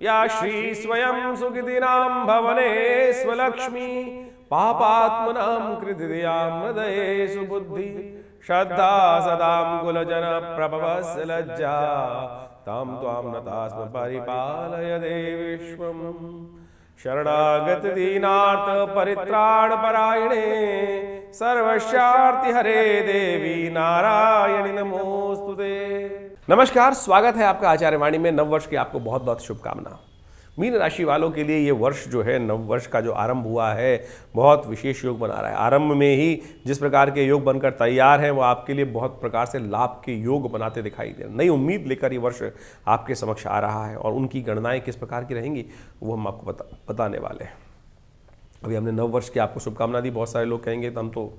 या श्री स्वयं सुखिदीनां भवने स्वलक्ष्मी पापात्मनां कृतिदयां हृदये सुबुद्धि श्रद्धा सदां कुलजन प्रभवस्य लज्जा तां त्वां नतास्म परिपालय देवीश्वम् शरणागत दीनार्थ परित्राण परायणे सर्वस्यार्ति हरे देवी नारायणी नमोस्तुते। नमस्कार, स्वागत है आपका आचार्य वाणी में। नव वर्ष की आपको बहुत बहुत शुभकामना। मीन राशि वालों के लिए ये वर्ष जो है, नव वर्ष का जो आरंभ हुआ है, बहुत विशेष योग बना रहा है। आरंभ में ही जिस प्रकार के योग बनकर तैयार हैं वो आपके लिए बहुत प्रकार से लाभ के योग बनाते दिखाई दे रहे हैं। नई उम्मीद लेकर ये वर्ष आपके समक्ष आ रहा है और उनकी गणनाएं किस प्रकार की रहेंगी वो हम आपको बताने वाले हैं। अभी हमने नव वर्ष की आपको शुभकामना दी। बहुत सारे लोग कहेंगे तो हम तो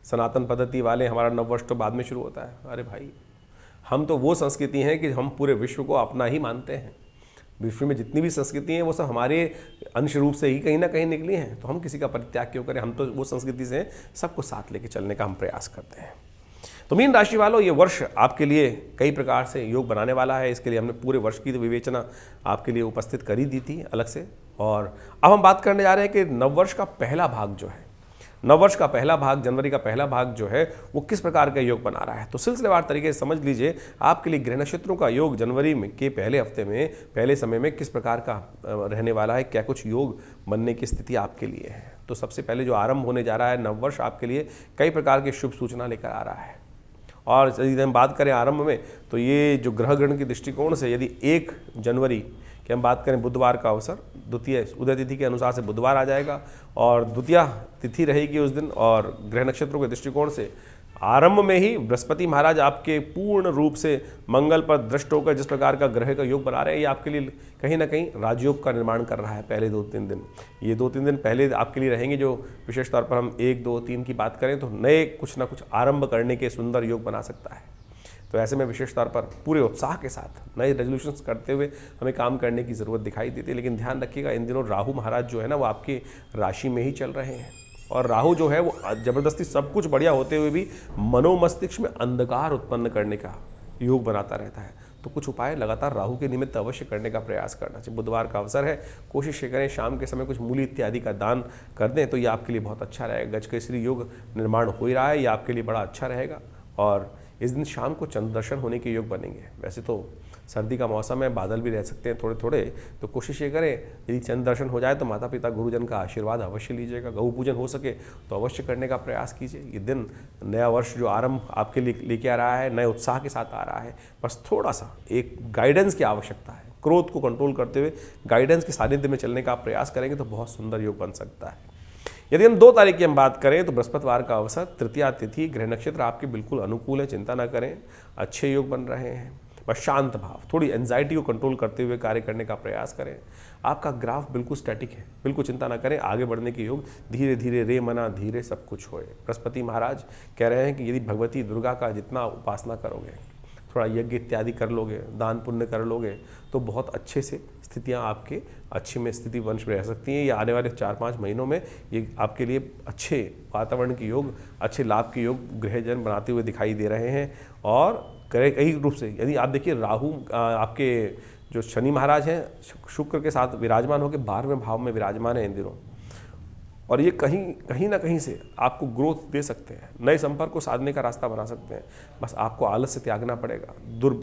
सनातन पद्धति वाले, हमारा नव वर्ष तो बाद में शुरू होता है। अरे भाई, हम तो वो संस्कृति हैं कि हम पूरे विश्व को अपना ही मानते हैं। विश्व में जितनी भी संस्कृति हैं वो सब हमारे अंश रूप से ही कहीं ना कहीं निकली हैं, तो हम किसी का परित्याग क्यों करें। हम तो वो संस्कृति से सबको साथ लेके चलने का हम प्रयास करते हैं। तो मीन राशि वालों, ये वर्ष आपके लिए कई प्रकार से योग बनाने वाला है। इसके लिए हमने पूरे वर्ष की विवेचना आपके लिए उपस्थित कर ही दी थी अलग से। और अब हम बात करने जा रहे हैं कि नववर्ष का पहला भाग जो है, नववर्ष का पहला भाग, जनवरी का पहला भाग जो है, वो किस प्रकार का योग बना रहा है। तो सिलसिलेवार तरीके से समझ लीजिए आपके लिए ग्रह नक्षत्रों का योग जनवरी में के पहले हफ्ते में, पहले समय में किस प्रकार का रहने वाला है, क्या कुछ योग बनने की स्थिति आपके लिए है। तो सबसे पहले जो आरंभ होने जा रहा है नववर्ष, आपके लिए कई प्रकार की शुभ सूचना लेकर आ रहा है। और यदि हम बात करें आरंभ में, तो ये जो ग्रह ग्रहण के दृष्टिकोण से यदि 1 जनवरी कि हम बात करें बुधवार का अवसर, द्वितीय उदय तिथि के अनुसार से बुधवार आ जाएगा और द्वितीय तिथि रहेगी उस दिन। और ग्रह नक्षत्रों के दृष्टिकोण से आरंभ में ही बृहस्पति महाराज आपके पूर्ण रूप से मंगल पर दृष्ट होकर जिस प्रकार का ग्रह का योग बना रहे हैं, ये आपके लिए कहीं ना कहीं राजयोग का निर्माण कर रहा है। पहले 2-3 दिन, ये 2-3 दिन पहले आपके लिए रहेंगे, जो विशेष तौर पर हम 1, 2, 3 की बात करें तो नए कुछ ना कुछ आरंभ करने के सुंदर योग बना सकता है। तो ऐसे में विशेष तौर पर पूरे उत्साह के साथ नए रेजोल्यूशंस करते हुए हमें काम करने की ज़रूरत दिखाई देती है। लेकिन ध्यान रखिएगा, इन दिनों राहु महाराज जो है ना, वो आपकी राशि में ही चल रहे हैं। और राहु जो है वो जबरदस्ती सब कुछ बढ़िया होते हुए भी मनोमस्तिष्क में अंधकार उत्पन्न करने का योग बनाता रहता है। तो कुछ उपाय लगातार राहु के निमित्त अवश्य करने का प्रयास करना चाहिए। बुधवार का अवसर है, कोशिश ये करें शाम के समय कुछ मूली इत्यादि का दान कर दें तो ये आपके लिए बहुत अच्छा रहेगा। गजकेसरी योग निर्माण हो ही रहा है, ये आपके लिए बड़ा अच्छा रहेगा। और इस दिन शाम को चंद्र दर्शन होने के योग बनेंगे। वैसे तो सर्दी का मौसम है, बादल भी रह सकते हैं थोड़े थोड़े, तो कोशिश ये करें यदि चंद्र दर्शन हो जाए तो माता पिता गुरुजन का आशीर्वाद अवश्य लीजिएगा। गौ पूजन हो सके तो अवश्य करने का प्रयास कीजिए। ये दिन नया वर्ष जो आरंभ आपके लिए लेके आ रहा है, नए उत्साह के साथ आ रहा है। बस थोड़ा सा एक गाइडेंस की आवश्यकता है। क्रोध को कंट्रोल करते हुए गाइडेंस के सानिध्य में चलने का प्रयास करेंगे तो बहुत सुंदर योग बन सकता है। यदि हम 2 तारीख की हम बात करें तो बृहस्पतिवार का अवसर, तृतीया तिथि, ग्रह नक्षत्र आपके बिल्कुल अनुकूल है, चिंता ना करें, अच्छे योग बन रहे हैं। बस शांत भाव, थोड़ी एंजाइटी को कंट्रोल करते हुए कार्य करने का प्रयास करें। आपका ग्राफ बिल्कुल स्टैटिक है, बिल्कुल चिंता ना करें, आगे बढ़ने के योग, धीरे धीरे रे मना धीरे सब कुछ होए। बृहस्पति महाराज कह रहे हैं कि यदि भगवती दुर्गा का जितना उपासना करोगे, थोड़ा यज्ञ इत्यादि कर लोगे, दान पुण्य कर लोगे, तो बहुत अच्छे से स्थितियां आपके अच्छी में स्थिति वंश में रह सकती हैं। ये आने वाले 4-5 महीनों में ये आपके लिए अच्छे वातावरण के योग, अच्छे लाभ के योग ग्रहजन बनाते हुए दिखाई दे रहे हैं। और कई रूप से यदि आप देखिए, राहु आपके जो शनि महाराज हैं शुक्र के साथ विराजमान होकर 12वें भाव में विराजमान है इन दिनों, और ये कहीं ना कहीं से आपको ग्रोथ दे सकते हैं, नए संपर्क को साधने का रास्ता बना सकते हैं। बस आपको आलस से त्यागना पड़ेगा,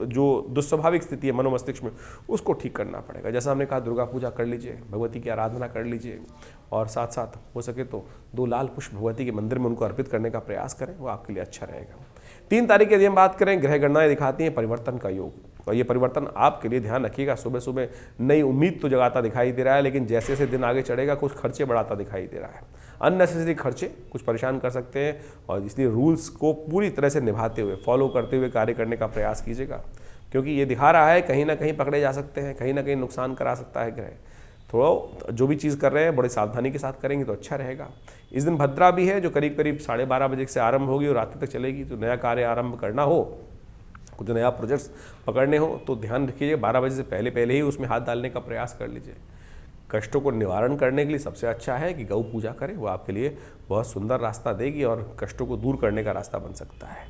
जो दुस्वाभाविक स्थिति है मनोमस्तिष्क में उसको ठीक करना पड़ेगा। जैसा हमने कहा, दुर्गा पूजा कर लीजिए, भगवती की आराधना कर लीजिए, और साथ साथ हो सके तो 2 लाल पुष्प भगवती के मंदिर में उनको अर्पित करने का प्रयास करें, वो आपके लिए अच्छा रहेगा। 3 तारीख यदि हम बात करें, ग्रह गणनाएं दिखाती हैं परिवर्तन का योग, और ये परिवर्तन आपके लिए, ध्यान रखिएगा, सुबह सुबह नई उम्मीद तो जगाता दिखाई दे रहा है, लेकिन जैसे जैसे दिन आगे चढ़ेगा कुछ खर्चे बढ़ाता दिखाई दे रहा है। अननेसेसरी खर्चे कुछ परेशान कर सकते हैं, और इसलिए रूल्स को पूरी तरह से निभाते हुए, फॉलो करते हुए कार्य करने का प्रयास कीजिएगा, क्योंकि ये दिखा रहा है कहीं ना कहीं पकड़े जा सकते हैं, कहीं ना कहीं नुकसान करा सकता है ग्रह। थोड़ा जो भी चीज़ कर रहे हैं बड़े सावधानी के साथ करेंगे तो अच्छा रहेगा। इस दिन भद्रा भी है, जो करीब करीब 12:30 बजे से आरंभ होगी और रात्रि तक चलेगी। तो नया कार्य आरंभ करना हो, कुछ नया प्रोजेक्ट्स पकड़ने हो, तो ध्यान रखिए 12 बजे से पहले ही उसमें हाथ डालने का प्रयास कर लीजिए। कष्टों को निवारण करने के लिए सबसे अच्छा है कि गौ पूजा करें, वो आपके लिए बहुत सुंदर रास्ता देगी और कष्टों को दूर करने का रास्ता बन सकता है।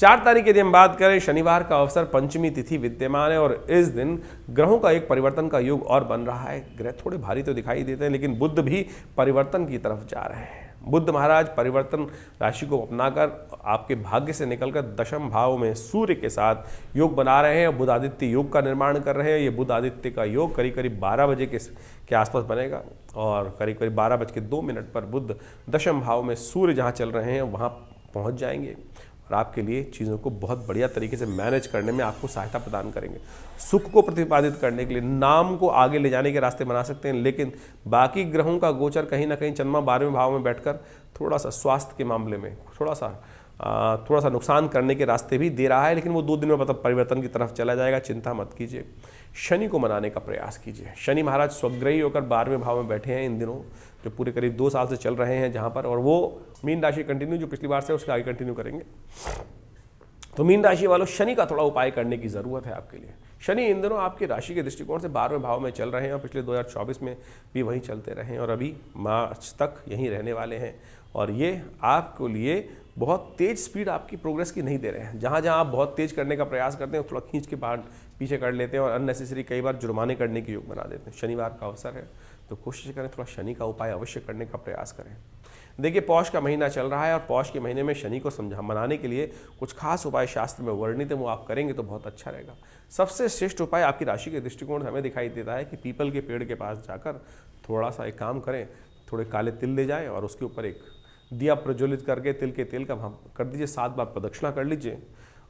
4 तारीख यदि हम बात करें, शनिवार का अवसर, पंचमी तिथि विद्यमान है और इस दिन ग्रहों का एक परिवर्तन का योग और बन रहा है। ग्रह थोड़े भारी तो दिखाई देते हैं, लेकिन बुध भी परिवर्तन की तरफ जा रहे हैं। बुध महाराज परिवर्तन राशि को अपनाकर आपके भाग्य से निकलकर दशम भाव में सूर्य के साथ योग बना रहे हैं। बुध आदित्य योग का निर्माण कर रहे हैं। ये बुध आदित्य का योग करीब करीब 12 बजे के आसपास बनेगा और करीब करीब 12:02 पर बुध दशम भाव में सूर्य जहाँ चल रहे हैं वहाँ पहुँच जाएंगे और आपके लिए चीज़ों को बहुत बढ़िया तरीके से मैनेज करने में आपको सहायता प्रदान करेंगे। सुख को प्रतिपादित करने के लिए, नाम को आगे ले जाने के रास्ते बना सकते हैं, लेकिन बाकी ग्रहों का गोचर कहीं ना कहीं चंद्रमा 12वें भाव में बैठकर थोड़ा सा स्वास्थ्य के मामले में थोड़ा सा नुकसान करने के रास्ते भी दे रहा है, लेकिन वो 2 दिन में मतलब परिवर्तन की तरफ चला जाएगा। चिंता मत कीजिए। शनि को मनाने का प्रयास कीजिए। शनि महाराज स्वग्रही होकर 12वें भाव में बैठे हैं इन दिनों, जो पूरे करीब 2 साल से चल रहे हैं जहाँ पर, और वो मीन राशि कंटिन्यू जो पिछली बार से उसके आगे कंटिन्यू करेंगे। तो मीन राशि वालों, शनि का थोड़ा उपाय करने की ज़रूरत है आपके लिए। शनि इन दिनों आपकी राशि के दृष्टिकोण से 12वें भाव में चल रहे हैं और पिछले 2024 में भी वहीं चलते रहे हैं और अभी मार्च तक यहीं रहने वाले हैं और ये आपके लिए बहुत तेज़ स्पीड आपकी प्रोग्रेस की नहीं दे रहे हैं। जहाँ जहाँ आप बहुत तेज़ करने का प्रयास करते हैं थोड़ा खींच के बाहर पीछे कर लेते हैं और अननेसेसरी कई बार जुर्माने करने की योग बना देते हैं। शनिवार का अवसर है तो कोशिश करें थोड़ा शनि का उपाय अवश्य करने का प्रयास करें। देखिए, पौष का महीना चल रहा है और पौष के महीने में शनि को मनाने के लिए कुछ खास उपाय शास्त्र में वर्णित है, वो आप करेंगे तो बहुत अच्छा रहेगा। सबसे श्रेष्ठ उपाय आपकी राशि के दृष्टिकोण से हमें दिखाई देता है कि पीपल के पेड़ के पास जाकर थोड़ा सा एक काम करें, थोड़े काले तिल ले जाएं और उसके ऊपर एक दिया प्रज्वलित करके तिल के तेल का कर दीजिए, 7 बार प्रदक्षिणा कर लीजिए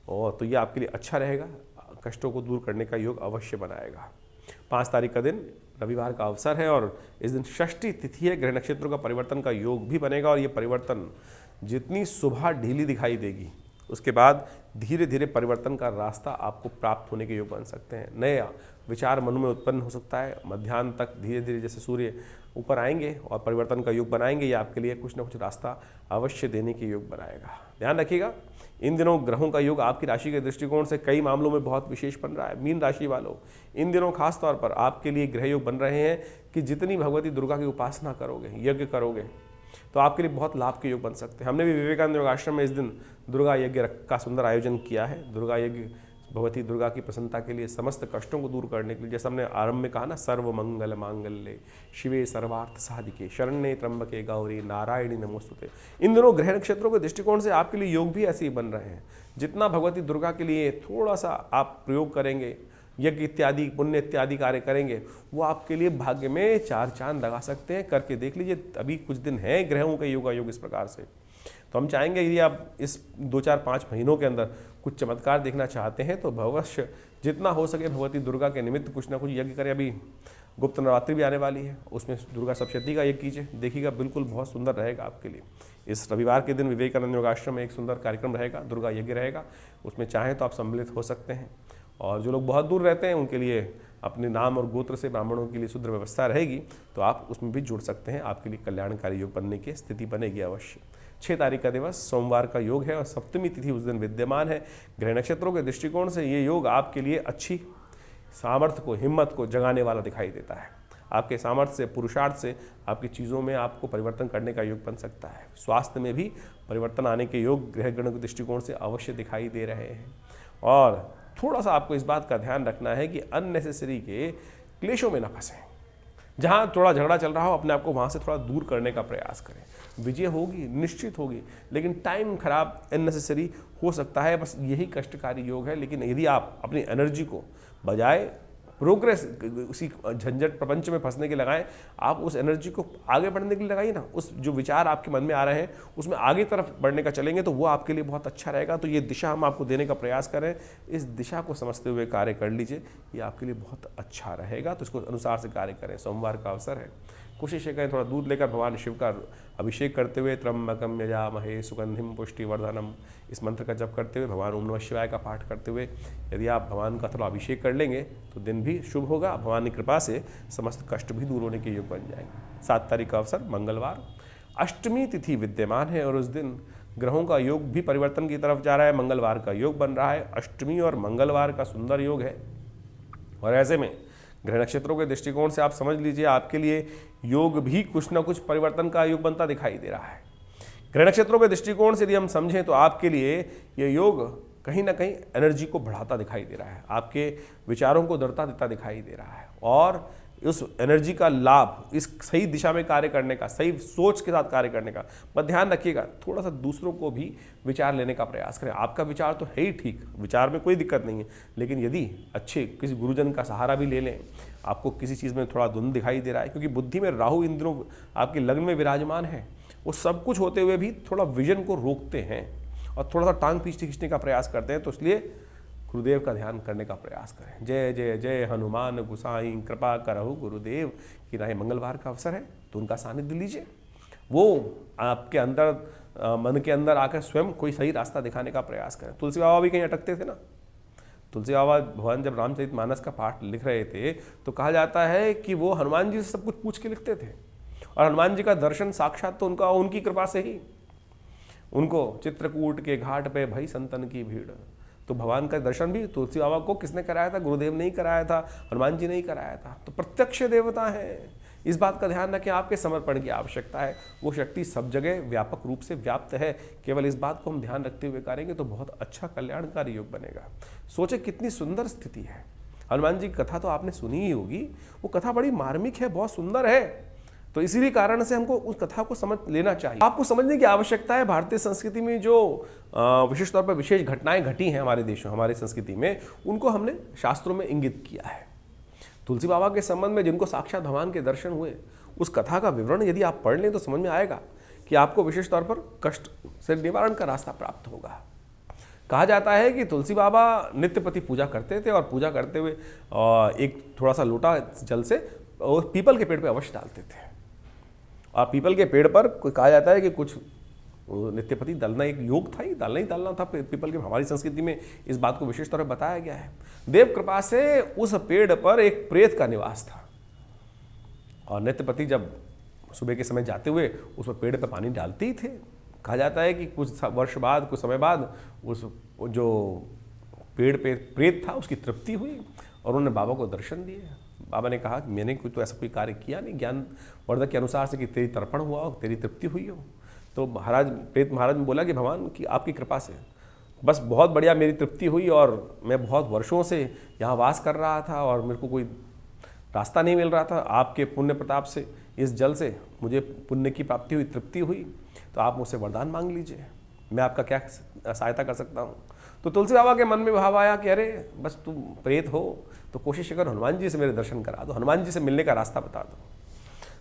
और तो ये आपके लिए अच्छा रहेगा। कष्टों को दूर करने का योग अवश्य बनाएगा। 5 तारीख का दिन रविवार का अवसर है और इस दिन षष्ठी तिथि है। ग्रह नक्षत्रों का परिवर्तन का योग भी बनेगा और ये परिवर्तन जितनी सुबह ढीली दिखाई देगी उसके बाद धीरे धीरे परिवर्तन का रास्ता आपको प्राप्त होने के योग बन सकते हैं। नया विचार मन में उत्पन्न हो सकता है। मध्याह्न तक धीरे धीरे जैसे सूर्य ऊपर आएंगे और परिवर्तन का योग बनाएंगे, ये आपके लिए कुछ ना कुछ रास्ता अवश्य देने के योग बनाएगा। ध्यान रखिएगा, इन दिनों ग्रहों का योग आपकी राशि के दृष्टिकोण से कई मामलों में बहुत विशेष बन रहा है। मीन राशि वालों, इन दिनों खास तौर पर आपके लिए ग्रह योग बन रहे हैं कि जितनी भगवती दुर्गा की उपासना करोगे, यज्ञ करोगे, तो आपके लिए बहुत लाभ के योग बन सकते हैं। हमने भी विवेकानंद योग आश्रम में इस दिन दुर्गा यज्ञ का सुंदर आयोजन किया है। दुर्गा यज्ञ भगवती दुर्गा की प्रसन्नता के लिए, समस्त कष्टों को दूर करने के लिए, जैसे हमने आरंभ में कहा ना, सर्व मंगल मांगल्ये शिवे सर्वार्थ साधिके शरण्ये त्र्यंबके गौरी नारायणी नमोस्तुते। इन दोनों ग्रह नक्षत्रों के दृष्टिकोण से आपके लिए योग भी ऐसे ही बन रहे हैं। जितना भगवती दुर्गा के लिए थोड़ा सा आप प्रयोग करेंगे, यज्ञ इत्यादि पुण्य इत्यादि कार्य करेंगे, वो आपके लिए भाग्य में 4 चांद लगा सकते हैं। करके देख लीजिए, अभी कुछ दिन है ग्रहों के योगा योग इस प्रकार से। तो हम चाहेंगे यदि आप इस 2, 4, 5 महीनों के अंदर कुछ चमत्कार देखना चाहते हैं तो भवश्य जितना हो सके भगवती दुर्गा के निमित्त कुछ ना कुछ यज्ञ करें। अभी गुप्त नवरात्रि भी आने वाली है, उसमें दुर्गा सप्तशती का यज्ञ कीजिए, देखिएगा बिल्कुल बहुत सुंदर रहेगा आपके लिए। इस रविवार के दिन विवेकानंद योगाश्रम में एक सुंदर कार्यक्रम रहेगा, दुर्गा यज्ञ रहेगा, उसमें चाहें तो आप सम्मिलित हो सकते हैं। और जो लोग बहुत दूर रहते हैं उनके लिए अपने नाम और गोत्र से ब्राह्मणों के लिए शुद्ध व्यवस्था रहेगी, तो आप उसमें भी जुड़ सकते हैं। आपके लिए कल्याणकारी योग बनने की स्थिति बनेगी अवश्य। 6 तारीख का दिवस सोमवार का योग है और सप्तमी तिथि उस दिन विद्यमान है। ग्रह नक्षत्रों के दृष्टिकोण से ये योग आपके लिए अच्छी सामर्थ्य को, हिम्मत को जगाने वाला दिखाई देता है। आपके सामर्थ्य से, पुरुषार्थ से आपकी चीज़ों में आपको परिवर्तन करने का योग बन सकता है। स्वास्थ्य में भी परिवर्तन आने के योग ग्रह गण के दृष्टिकोण से अवश्य दिखाई दे रहे हैं। और थोड़ा सा आपको इस बात का ध्यान रखना है कि अननेसेसरी के क्लेशों में न फंसें। जहाँ थोड़ा झगड़ा चल रहा हो, अपने आप को वहाँ से थोड़ा दूर करने का प्रयास करें। विजय होगी, निश्चित होगी, लेकिन टाइम खराब अननेसेसरी हो सकता है। बस यही कष्टकारी योग है। लेकिन यदि आप अपनी एनर्जी को बजाय प्रोग्रेस उसी झंझट प्रपंच में फंसने के लगाएं, आप उस एनर्जी को आगे बढ़ने के लिए लगाइए ना। उस जो विचार आपके मन में आ रहे हैं उसमें आगे तरफ बढ़ने का चलेंगे तो वो आपके लिए बहुत अच्छा रहेगा। तो ये दिशा हम आपको देने का प्रयास करें, इस दिशा को समझते हुए कार्य कर लीजिए, ये आपके लिए बहुत अच्छा रहेगा। तो इसको अनुसार से कार्य करें। सोमवार का अवसर है, कोशिश करें थोड़ा दूध लेकर भगवान शिव का अभिषेक करते हुए त्र्यंबकम यजामहे सुगंधिम पुष्टिवर्धनम, इस मंत्र का जप करते हुए, भगवान ओम नमः शिवाय का पाठ करते हुए यदि आप भगवान का थोड़ा अभिषेक कर लेंगे तो दिन भी शुभ होगा। भगवान की कृपा से समस्त कष्ट भी दूर होने के योग बन जाएंगे। 7 तारीख का अवसर मंगलवार, अष्टमी तिथि विद्यमान है और उस दिन ग्रहों का योग भी परिवर्तन की तरफ जा रहा है। मंगलवार का योग बन रहा है। अष्टमी और मंगलवार का सुंदर योग है और ऐसे में ग्रह नक्षत्रों के दृष्टिकोण से आप समझ लीजिए आपके लिए योग भी कुछ ना कुछ परिवर्तन का योग बनता दिखाई दे रहा है। ग्रह नक्षत्रों के दृष्टिकोण से यदि हम समझें तो आपके लिए ये योग कहीं ना कहीं एनर्जी को बढ़ाता दिखाई दे रहा है, आपके विचारों को दृढ़ता देता दिखाई दे रहा है, और उस एनर्जी का लाभ, इस सही दिशा में कार्य करने का, सही सोच के साथ कार्य करने का। पर ध्यान रखिएगा, थोड़ा सा दूसरों को भी विचार लेने का प्रयास करें। आपका विचार तो है ही ठीक, विचार में कोई दिक्कत नहीं है, लेकिन यदि अच्छे किसी गुरुजन का सहारा भी ले लें, आपको किसी चीज़ में थोड़ा धुंध दिखाई दे रहा है, क्योंकि बुद्धि में राहु इन दिनों आपके लग्न में विराजमान है, वो सब कुछ होते हुए भी थोड़ा विजन को रोकते हैं और थोड़ा सा टांग खींचने का प्रयास करते हैं। तो इसलिए गुरुदेव का ध्यान करने का प्रयास करें। जय जय जय हनुमान गोसाई कृपा करहु गुरुदेव कि राय। मंगलवार का अवसर है तो उनका सानिध्य लीजिए, वो आपके अंदर मन के अंदर आकर स्वयं कोई सही रास्ता दिखाने का प्रयास करें। तुलसी बाबा भी कहीं अटकते थे ना, तुलसी बाबा भगवान जब रामचरितमानस का पाठ लिख रहे थे तो कहा जाता है कि वो हनुमान जी से सब कुछ पूछ के लिखते थे, और हनुमान जी का दर्शन साक्षात तो उनकी कृपा से ही उनको चित्रकूट के घाट पे भई संतन की भीड़। तो भगवान का दर्शन भी तुलसी बाबा को किसने कराया था? गुरुदेव ने ही कराया था, हनुमान जी ने ही कराया था। तो प्रत्यक्ष देवता है, इस बात का ध्यान रखें। आपके समर्पण की आवश्यकता है, वो शक्ति सब जगह व्यापक रूप से व्याप्त है। केवल इस बात को हम ध्यान रखते हुए करेंगे तो बहुत अच्छा कल्याणकारी योग बनेगा। सोचे कितनी सुंदर स्थिति है। हनुमान जी की कथा तो आपने सुनी ही होगी, वो कथा बड़ी मार्मिक है, बहुत सुंदर है। तो इसी कारण से हमको उस कथा को समझ लेना चाहिए। आपको समझने की आवश्यकता है भारतीय संस्कृति में जो विशेष तौर पर विशेष घटनाएं घटी हैं हमारे देशों, हमारी संस्कृति में, उनको हमने शास्त्रों में इंगित किया है। तुलसी बाबा के संबंध में जिनको साक्षात भगवान के दर्शन हुए, उस कथा का विवरण यदि आप पढ़ लें तो समझ में आएगा कि आपको विशेष तौर पर कष्ट से निवारण का रास्ता प्राप्त होगा। कहा जाता है कि तुलसी बाबा नित्य प्रति पूजा करते थे, और पूजा करते हुए एक थोड़ा सा लोटा जल से पीपल के पेड़ पर अवश्य डालते थे, और पीपल के पेड़ पर कहा जाता है कि कुछ नित्यपति डालना एक योग था, ही डालना था पीपल के। हमारी संस्कृति में इस बात को विशेष तौर पर बताया गया है। देव कृपा से उस पेड़ पर एक प्रेत का निवास था, और नित्यपति जब सुबह के समय जाते हुए उस पेड़ पर पानी डालते ही थे। कहा जाता है कि कुछ वर्ष बाद, कुछ समय बाद, उस जो पेड़ पे प्रेत था उसकी तृप्ति हुई, और उन्होंने बाबा को दर्शन दिए। बाबा ने कहा कि मैंने कोई कार्य किया नहीं, ज्ञान वर्धक के अनुसार से कि तेरी तर्पण हुआ हो, तेरी तृप्ति हुई हो। तो प्रेत महाराज ने बोला कि भगवान की आपकी कृपा से बस बहुत बढ़िया मेरी तृप्ति हुई, और मैं बहुत वर्षों से यहाँ वास कर रहा था और मेरे को कोई रास्ता नहीं मिल रहा था। आपके पुण्य प्रताप से, इस जल से मुझे पुण्य की प्राप्ति हुई, तृप्ति हुई, तो आप मुझसे वरदान मांग लीजिए, मैं आपका क्या सहायता कर सकता हूँ। तो तुलसी बाबा के मन में भाव आया कि अरे बस तुम प्रेत हो तो कोशिश कर हनुमान जी से मेरे दर्शन करा दो, हनुमान जी से मिलने का रास्ता बता दो।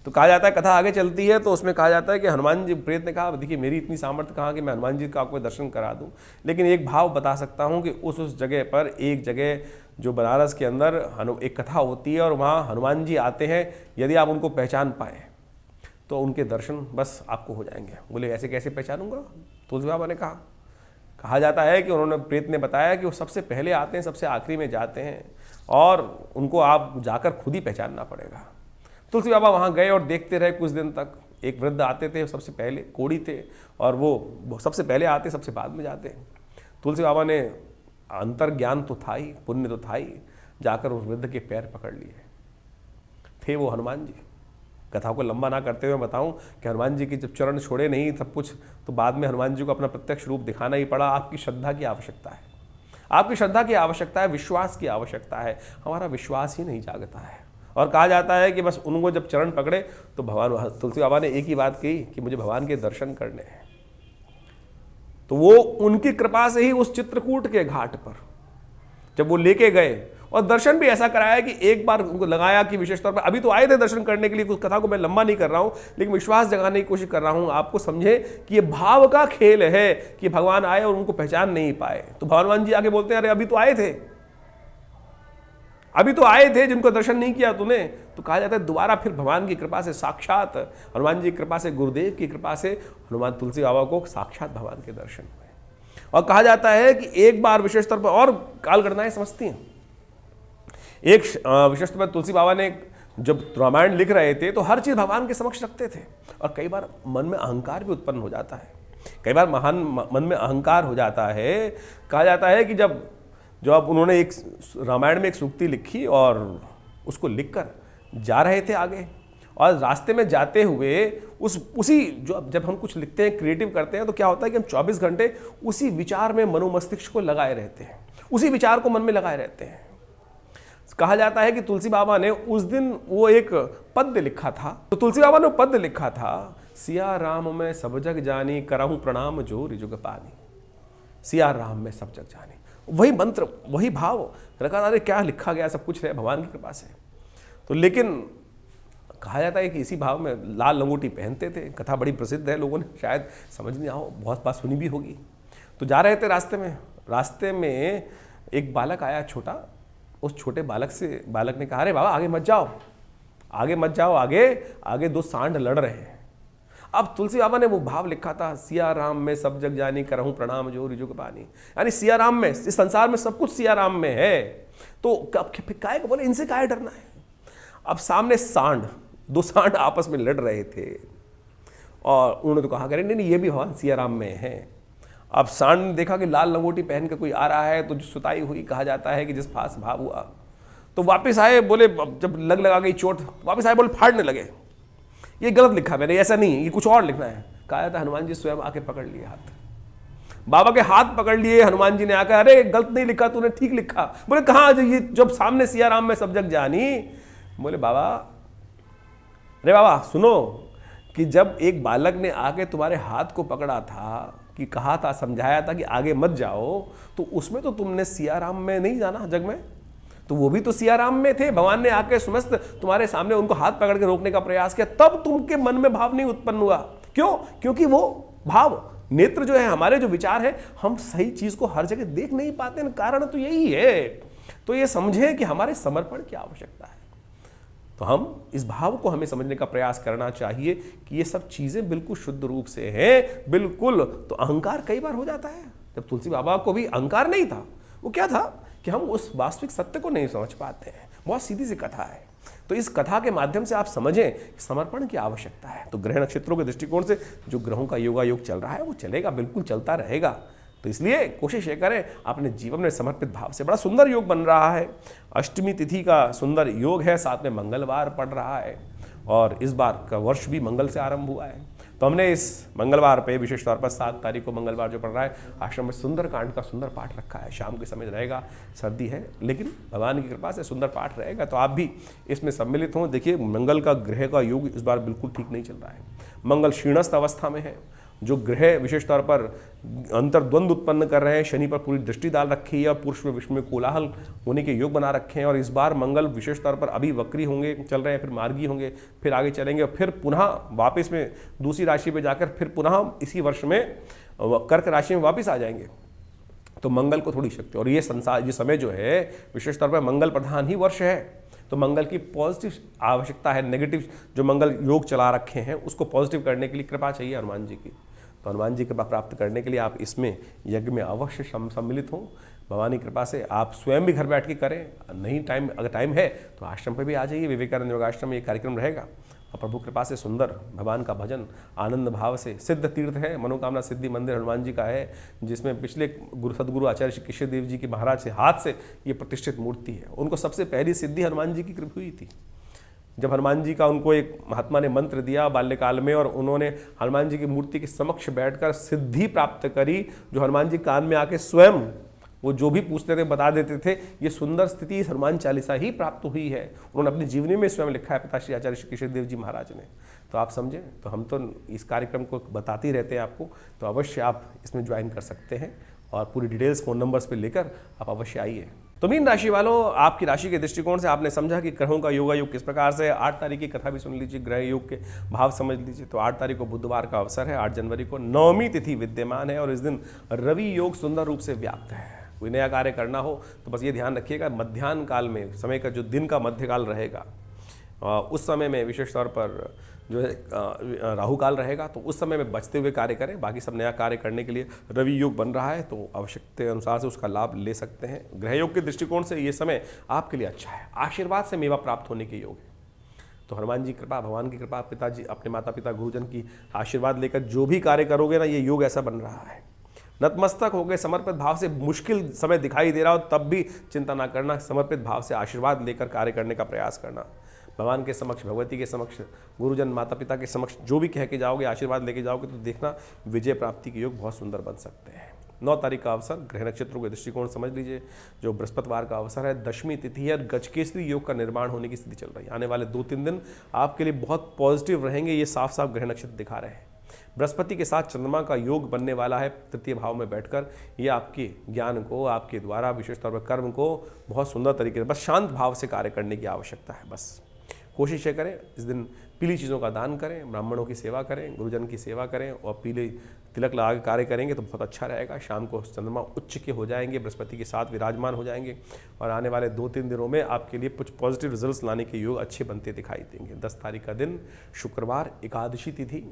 तो कहा जाता है, कथा आगे चलती है तो उसमें कहा जाता है कि हनुमान जी, प्रेत ने कहा देखिए मेरी इतनी सामर्थ्य कहाँ कि मैं हनुमान जी का आपको दर्शन करा दूँ, लेकिन एक भाव बता सकता हूँ कि उस जगह पर, एक जगह जो बनारस के अंदर एक कथा होती है और वहाँ हनुमान जी आते हैं, यदि आप उनको पहचान पाएँ तो उनके दर्शन बस आपको हो जाएंगे। बोले ऐसे कैसे पहचानूंगा? तुलसी बाबा ने कहा जाता है कि उन्होंने, प्रेत ने बताया कि वो सबसे पहले आते हैं, सबसे आखिरी में जाते हैं, और उनको आप जाकर खुद ही पहचानना पड़ेगा। तुलसी बाबा वहाँ गए और देखते रहे कुछ दिन तक। एक वृद्ध आते थे, सबसे पहले कोढ़ी थे, और वो सबसे पहले आते, सबसे बाद में जाते। तुलसी बाबा ने, अंतर ज्ञान तो था ही, पुण्य तो था ही, जाकर उस वृद्ध के पैर पकड़ लिए। थे वो हनुमान जी। कथा को लंबा ना करते हुए बताऊं कि हनुमान जी के जब चरण छोड़े नहीं सब कुछ, तो बाद में हनुमान जी को अपना प्रत्यक्ष रूप दिखाना ही पड़ा। आपकी श्रद्धा की आवश्यकता है, आपकी श्रद्धा की आवश्यकता है, विश्वास की आवश्यकता है। हमारा विश्वास ही नहीं जागता है, और कहा जाता है कि बस उनको जब चरण पकड़े तो भगवान, तुलसी बाबा ने एक ही बात कही कि मुझे भगवान के दर्शन करने हैं। तो वो उनकी कृपा से ही उस चित्रकूट के घाट पर जब वो लेके गए, और दर्शन भी ऐसा कराया कि एक बार उनको लगाया कि विशेष तौर पर, अभी तो आए थे दर्शन करने के लिए, कुछ कथा को मैं लंबा नहीं कर रहा हूं, लेकिन विश्वास जगाने की कोशिश कर रहा हूं, आपको समझे कि ये भाव का खेल है कि भगवान आए और उनको पहचान नहीं पाए। तो भगवान जी आके बोलते हैं अरे अभी तो आए थे, अभी तो आए थे, जिनको दर्शन नहीं किया तूने। तो कहा जाता है दोबारा फिर भगवान की कृपा से, साक्षात हनुमान जी की कृपा से, गुरुदेव की कृपा से हनुमान तुलसी बाबा को साक्षात भगवान के दर्शन हुए। और कहा जाता है कि एक बार विशेष तौर पर, और काल घटनाएं समझती हैं, एक विशेष तौर पर तुलसी बाबा ने जब रामायण लिख रहे थे तो हर चीज भगवान के समक्ष रखते थे, और कई बार मन में अहंकार भी उत्पन्न हो जाता है, कई बार मन में अहंकार हो जाता है। कहा जाता है कि जब अब उन्होंने एक रामायण में एक सूक्ति लिखी और उसको लिखकर जा रहे थे आगे, और रास्ते में जाते हुए उसी जो जब हम कुछ लिखते हैं, क्रिएटिव करते हैं, तो क्या होता है कि हम 24 घंटे उसी विचार में मनोमस्तिष्क को लगाए रहते हैं, उसी विचार को मन में लगाए रहते हैं। कहा जाता है कि तुलसी बाबा ने उस दिन वो एक पद्य लिखा था। तो तुलसी बाबा ने पद्य लिखा था, सिया राम में सब जग जानी, कराहूं प्रणाम जो रिजुग पानी। सिया राम में सब जग जानी, वही मंत्र, वही भाव रखा। अरे क्या लिखा गया, सब कुछ है भगवान की कृपा से। तो लेकिन कहा जाता है कि इसी भाव में लाल लंगोटी पहनते थे। कथा बड़ी प्रसिद्ध है, लोगों ने शायद समझ नहीं आओ, बहुत बात सुनी भी होगी। तो जा रहे थे रास्ते में एक बालक आया छोटा। उस छोटे बालक ने कहा, अरे बाबा आगे मत जाओ, आगे दो सांड लड़ रहे हैं। अब तुलसी बाबा ने वो भाव लिखा था, सिया राम में सब जग जानी, करहूं प्रणाम जो रिजुग पानी। यानी सिया राम में, इस संसार में सब कुछ सिया राम में है, तो काय को बोले इनसे काय डरना है। अब सामने दो सांड आपस में लड़ रहे थे और उन्होंने तो कहा, करे नहीं ये भी भगवान सिया राम में है। अब सांड ने देखा कि लाल लंगोटी पहन के कोई आ रहा है, तो जो सुताई हुई, कहा जाता है कि जिस पास भाव हुआ, तो वापस आए, बोले जब लगा गई चोट, वापस आए, बोले फाड़ने लगे, ये गलत लिखा मैंने, ऐसा नहीं, ये कुछ और लिखना है। कहा जाता है हनुमान जी स्वयं आके पकड़ लिए हाथ, बाबा के हाथ पकड़ लिए। हनुमान जी ने आकर, अरे गलत नहीं लिखा तूने, ठीक लिखा। बोले कहाँ, ये जब सामने सिया राम में सब जग जानी। बोले बाबा, अरे बाबा सुनो, कि जब एक बालक ने आके तुम्हारे हाथ को पकड़ा था, कि कहा था, समझाया था कि आगे मत जाओ, तो उसमें तो तुमने सिया राम में नहीं जाना जग में, तो वो भी तो सिया राम में थे। भगवान ने आके समस्त तुम्हारे सामने उनको हाथ पकड़ के रोकने का प्रयास किया, तब तुमके मन में भाव नहीं उत्पन्न हुआ। क्यों? क्योंकि वो भाव, नेत्र जो है, हमारे जो विचार है, हम सही चीज को हर जगह देख नहीं पाते हैं। कारण तो यही है। तो ये समझे कि हमारे समर्पण की आवश्यकता है। तो हम इस भाव को हमें समझने का प्रयास करना चाहिए कि ये सब चीजें बिल्कुल शुद्ध रूप से हैं, बिल्कुल। तो अहंकार कई बार हो जाता है। जब तुलसी बाबा को भी अहंकार नहीं था, वो क्या था कि हम उस वास्तविक सत्य को नहीं समझ पाते हैं। बहुत सीधी सी कथा है। तो इस कथा के माध्यम से आप समझें कि समर्पण की आवश्यकता है। तो ग्रह नक्षत्रों के दृष्टिकोण से जो ग्रहों का योगायोग चल रहा है, वो चलेगा, बिल्कुल चलता रहेगा। तो इसलिए कोशिश ये करें अपने जीवन में समर्पित भाव से। बड़ा सुंदर योग बन रहा है, अष्टमी तिथि का सुंदर योग है, साथ में मंगलवार पड़ रहा है, और इस बार का वर्ष भी मंगल से आरंभ हुआ है। तो हमने इस मंगलवार पे, विशेष तौर पर 7 तारीख को मंगलवार जो पड़ रहा है, आश्रम में सुंदर कांड का सुंदर पाठ रखा है। शाम के समय रहेगा, सर्दी है, लेकिन भगवान की कृपा से सुंदर पाठ रहेगा। तो आप भी इसमें सम्मिलित हों। देखिए, मंगल का ग्रह का योग इस बार बिल्कुल ठीक नहीं चल रहा है। मंगल क्षीणस्थ अवस्था में है। जो ग्रह विशेष तौर पर अंतर्द्वंद उत्पन्न कर रहे हैं, शनि पर पूरी दृष्टि डाल रखी है, पुरुष में विश्व में कोलाहल होने के योग बना रखे हैं। और इस बार मंगल विशेष तौर पर अभी वक्री होंगे, चल रहे हैं, फिर मार्गी होंगे, फिर आगे चलेंगे, और फिर पुनः वापस में दूसरी राशि पे जाकर फिर पुनः इसी वर्ष में कर्क राशि में वापस आ जाएंगे। तो मंगल को थोड़ी शक्ति, और ये संसार, ये समय जो है विशेष तौर पर मंगल प्रधान ही वर्ष है। तो मंगल की पॉजिटिव आवश्यकता है। नेगेटिव जो मंगल योग चला रखे हैं, उसको पॉजिटिव करने के लिए कृपा चाहिए हनुमान जी की। तो हनुमान जी की कृपा प्राप्त करने के लिए आप इसमें यज्ञ में अवश्य सम्मिलित हों। भगवान की कृपा से आप स्वयं भी घर बैठ के करें, नहीं टाइम, अगर टाइम है तो आश्रम पे भी आ जाइए। विवेकानंद योगाश्रम में ये कार्यक्रम रहेगा, और प्रभु कृपा से सुंदर भगवान का भजन आनंद भाव से। सिद्ध तीर्थ है, मनोकामना सिद्धि मंदिर हनुमान जी का है, जिसमें पिछले सदगुरु आचार्य श्री कृष्ण देव जी के महाराज से हाथ से ये प्रतिष्ठित मूर्ति है। उनको सबसे पहली सिद्धि हनुमान जी की कृपा हुई थी। जब हनुमान जी का, उनको एक महात्मा ने मंत्र दिया बाल्यकाल में, और उन्होंने हनुमान जी की मूर्ति के समक्ष बैठकर सिद्धि प्राप्त करी, जो हनुमान जी कान में आके स्वयं वो जो भी पूछते थे बता देते थे। ये सुंदर स्थिति हनुमान चालीसा ही प्राप्त हुई है। उन्होंने अपनी जीवनी में स्वयं लिखा है, पिता श्री आचार्य श्री कृष्ण देव जी महाराज ने। तो आप समझें, तो हम तो इस कार्यक्रम को बताते ही रहते हैं आपको, तो अवश्य आप इसमें ज्वाइन कर सकते हैं, और पूरी डिटेल्स फ़ोन नंबर्स पे लेकर आप अवश्य आइए। तो मीन राशि वालों, आपकी राशि के दृष्टिकोण से आपने समझा कि ग्रहों का योगायोग किस प्रकार से है। 8 तारीख की कथा भी सुन लीजिए, ग्रह योग के भाव समझ लीजिए। तो 8 तारीख को बुधवार का अवसर है, 8 जनवरी को नवमी तिथि विद्यमान है, और इस दिन रवि योग सुंदर रूप से व्याप्त है। कोई नया कार्य करना हो तो बस ये ध्यान रखिएगा, मध्याह्न काल में, समय का जो दिन का मध्यकाल रहेगा, उस समय में विशेष तौर पर जो है राहु काल रहेगा। तो उस समय में बचते हुए कार्य करें। बाकी सब नया कार्य करने के लिए रवि योग बन रहा है, तो आवश्यकता अनुसार से उसका लाभ ले सकते हैं। ग्रह योग के दृष्टिकोण से ये समय आपके लिए अच्छा है। आशीर्वाद से मेवा प्राप्त होने के योग है। तो हनुमान जी कृपा, भगवान की कृपा, पिताजी, अपने माता पिता गुरुजन की आशीर्वाद लेकर जो भी कार्य करोगे ना, ये योग ऐसा बन रहा है। नतमस्तक हो गए, समर्पित भाव से। मुश्किल समय दिखाई दे रहा हो तब भी चिंता ना करना, समर्पित भाव से आशीर्वाद लेकर कार्य करने का प्रयास करना। भगवान के समक्ष, भगवती के समक्ष, गुरुजन माता पिता के समक्ष जो भी कह के जाओगे, आशीर्वाद लेके जाओगे, तो देखना विजय प्राप्ति के योग बहुत सुंदर बन सकते हैं। 9 तारीख का अवसर, ग्रह नक्षत्रों के दृष्टिकोण समझ लीजिए, जो बृहस्पतिवार का अवसर है, दशमी तिथि है, गजकेसरी योग का निर्माण होने की स्थिति चल रही है। आने वाले 2-3 दिन आपके लिए बहुत पॉजिटिव रहेंगे, ये साफ साफ ग्रह नक्षत्र दिखा रहे हैं। बृहस्पति के साथ चंद्रमा का योग बनने वाला है तृतीय भाव में बैठकर, ये आपके ज्ञान को, आपके द्वारा विशेष तौर पर कर्म को बहुत सुंदर तरीके से, बस शांत भाव से कार्य करने की आवश्यकता है। बस कोशिशें करें, इस दिन पीली चीज़ों का दान करें, ब्राह्मणों की सेवा करें, गुरुजन की सेवा करें और पीले तिलक लगा के कार्य करेंगे तो बहुत अच्छा रहेगा। शाम को चंद्रमा उच्च के हो जाएंगे, बृहस्पति के साथ विराजमान हो जाएंगे और आने वाले 2-3 दिनों में आपके लिए कुछ पॉजिटिव रिजल्ट्स लाने के योग अच्छे बनते दिखाई देंगे। 10 तारीख का दिन शुक्रवार, एकादशी तिथि,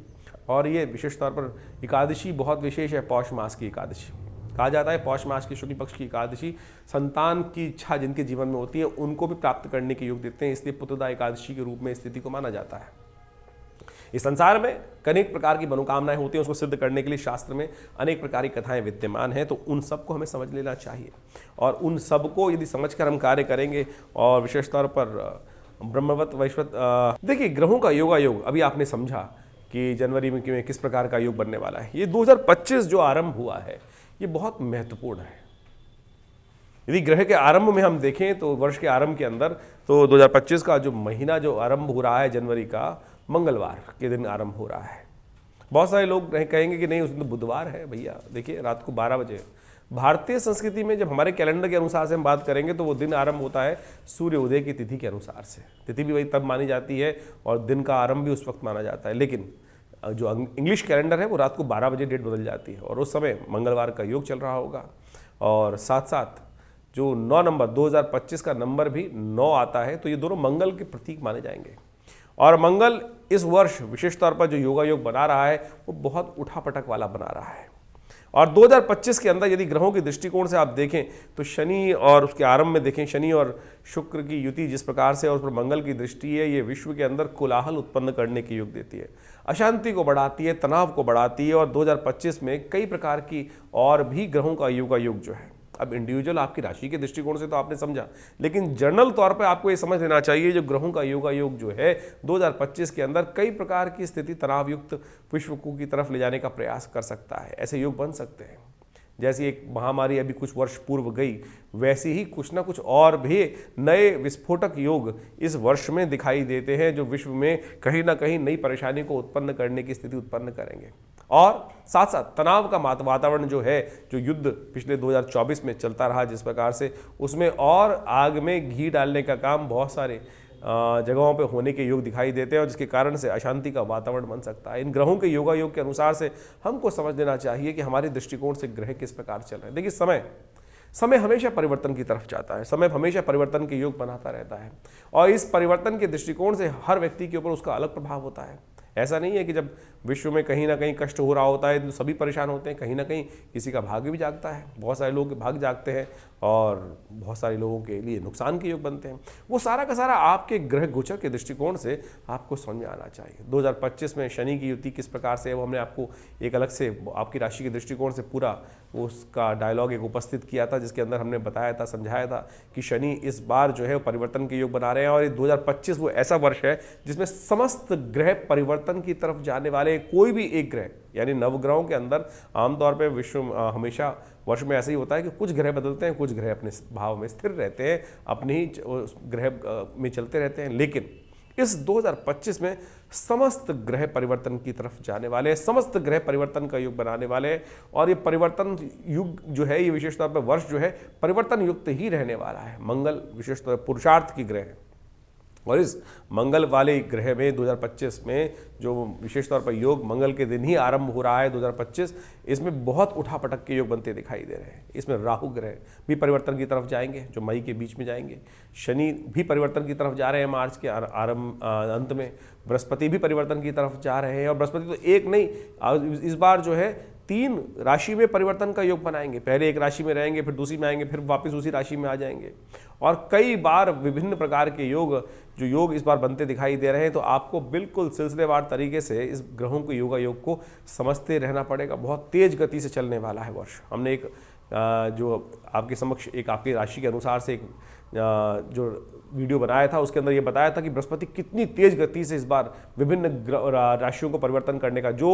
और ये विशेष तौर पर एकादशी बहुत विशेष है। पौष मास की एकादशी कहा जाता है, पौष मास की शुक्ल पक्ष की एकादशी संतान की इच्छा जिनके जीवन में होती है उनको भी प्राप्त करने के योग देते हैं, इसलिए पुत्रदा एकादशी के रूप में स्थिति को माना जाता है। इस संसार में अनेक प्रकार की मनोकामनाएं होती हैं, उसको सिद्ध करने के लिए शास्त्र में अनेक प्रकार की कथाएं विद्यमान हैं, तो उन सबको हमें समझ लेना चाहिए और उन सबको यदि समझकर हम कार्य करेंगे और विशेष तौर पर ब्रह्मवत वैश्वत, देखिए ग्रहों का योगायोग अभी आपने समझा कि जनवरी में किस प्रकार का योग बनने वाला है। ये 2025 जो आरंभ हुआ है ये बहुत महत्वपूर्ण है। यदि ग्रह के आरंभ में हम देखें तो वर्ष के आरंभ के अंदर तो 2025 का जो महीना जो आरंभ हो रहा है जनवरी का, मंगलवार के दिन आरंभ हो रहा है। बहुत सारे लोग कहेंगे कि नहीं उस दिन तो बुधवार है। भैया देखिए रात को 12 बजे भारतीय संस्कृति में जब हमारे कैलेंडर के अनुसार से हम बात करेंगे तो वो दिन आरंभ होता है सूर्य उदय की तिथि के अनुसार से। तिथि भी वही तब मानी जाती है और दिन का आरंभ भी उस वक्त माना जाता है, लेकिन जो इंग्लिश कैलेंडर है वो रात को 12 बजे डेट बदल जाती है और उस समय मंगलवार का योग चल रहा होगा। और साथ साथ जो 9 नंबर 2025 का नंबर भी 9 आता है, तो ये दोनों मंगल के प्रतीक माने जाएंगे। और मंगल इस वर्ष विशेष तौर पर जो योगा योग बना रहा है वो बहुत उठापटक वाला बना रहा है। और 2025 के अंदर यदि ग्रहों के दृष्टिकोण से आप देखें तो शनि और उसके आरंभ में देखें, शनि और शुक्र की युति जिस प्रकार से और उस पर मंगल की दृष्टि है, ये विश्व के अंदर कोलाहल उत्पन्न करने के योग देती है, अशांति को बढ़ाती है, तनाव को बढ़ाती है। और 2025 में कई प्रकार की और भी ग्रहों का योगा योग जो है, अब इंडिविजुअल आपकी राशि के दृष्टिकोण से तो आपने समझा, लेकिन जनरल तौर पे आपको ये समझ लेना चाहिए जो ग्रहों का योगा योग जो है 2025 के अंदर कई प्रकार की स्थिति तनावयुक्त विश्व को की तरफ ले जाने का प्रयास कर सकता है। ऐसे योग बन सकते हैं जैसी एक महामारी अभी कुछ वर्ष पूर्व गई, वैसे ही कुछ ना कुछ और भी नए विस्फोटक योग इस वर्ष में दिखाई देते हैं जो विश्व में कहीं ना कहीं नई परेशानी को उत्पन्न करने की स्थिति उत्पन्न करेंगे। और साथ साथ तनाव का वातावरण जो है, जो युद्ध पिछले 2024 में चलता रहा जिस प्रकार से, उसमें और आग में घी डालने का काम बहुत सारे जगहों पे होने के योग दिखाई देते हैं और जिसके कारण से अशांति का वातावरण बन सकता है। इन ग्रहों के योगा योग के अनुसार से हमको समझ लेना चाहिए कि हमारे दृष्टिकोण से ग्रह किस प्रकार चल रहे हैं। देखिए समय हमेशा परिवर्तन की तरफ जाता है, समय हमेशा परिवर्तन के योग बनाता रहता है और इस परिवर्तन के दृष्टिकोण से हर व्यक्ति के ऊपर उसका अलग प्रभाव होता है। ऐसा नहीं है कि जब विश्व में कहीं ना कहीं कष्ट हो रहा होता है तो सभी परेशान होते हैं, कहीं ना कहीं किसी का भाग्य भी जागता है। बहुत सारे लोग भाग जागते हैं और बहुत सारे लोगों के लिए नुकसान के योग बनते हैं। वो सारा का सारा आपके ग्रह गोचर के दृष्टिकोण से आपको समझ में आना चाहिए। 2025 में शनि की युति किस प्रकार से है वो हमने आपको एक अलग से आपकी राशि के दृष्टिकोण से पूरा उसका डायलॉग एक उपस्थित किया था, जिसके अंदर हमने बताया था, समझाया था कि शनि इस बार जो है परिवर्तन के योग बना रहे हैं और ये 2025 वो ऐसा वर्ष है जिसमें समस्त ग्रह परिवर्तन की तरफ जाने वाले। कोई भी एक ग्रह यानी नवग्रहों के अंदर आमतौर पर विश्व हमेशा वर्ष में ऐसा ही होता है कि कुछ ग्रह बदलते हैं, कुछ ग्रह अपने भाव में स्थिर रहते हैं, अपने ही ग्रह में चलते रहते हैं। लेकिन इस 2025 में समस्त ग्रह परिवर्तन की तरफ जाने वाले, समस्त ग्रह परिवर्तन का युग बनाने वाले और ये परिवर्तन युग जो है, ये विशेष तौर पर वर्ष जो है परिवर्तन युक्त ही रहने वाला है। मंगल विशेष तौर पर पुरुषार्थ की ग्रह है और इस मंगल वाले ग्रह में 2025 में जो विशेष तौर पर योग मंगल के दिन ही आरंभ हो रहा है 2025, इसमें बहुत उठापटक के योग बनते दिखाई दे रहे हैं। इसमें राहु ग्रह भी परिवर्तन की तरफ जाएंगे जो मई के बीच में जाएंगे, शनि भी परिवर्तन की तरफ जा रहे हैं मार्च के आरंभ अंत में, बृहस्पति भी परिवर्तन की तरफ जा रहे हैं और बृहस्पति तो एक नहीं, इस बार जो है 3 राशि में परिवर्तन का योग बनाएंगे। पहले एक राशि में रहेंगे, फिर दूसरी में आएंगे, फिर वापस उसी राशि में आ जाएंगे और कई बार विभिन्न प्रकार के योग इस बार बनते दिखाई दे रहे हैं। तो आपको बिल्कुल सिलसिलेवार तरीके से इस ग्रहों के योगा योग को समझते रहना पड़ेगा। बहुत तेज गति से चलने वाला है वर्ष। हमने एक जो आपके समक्ष एक आपकी राशि के अनुसार से एक जो वीडियो बनाया था उसके अंदर ये बताया था कि बृहस्पति कितनी तेज गति से इस बार विभिन्न राशियों को परिवर्तन करने का जो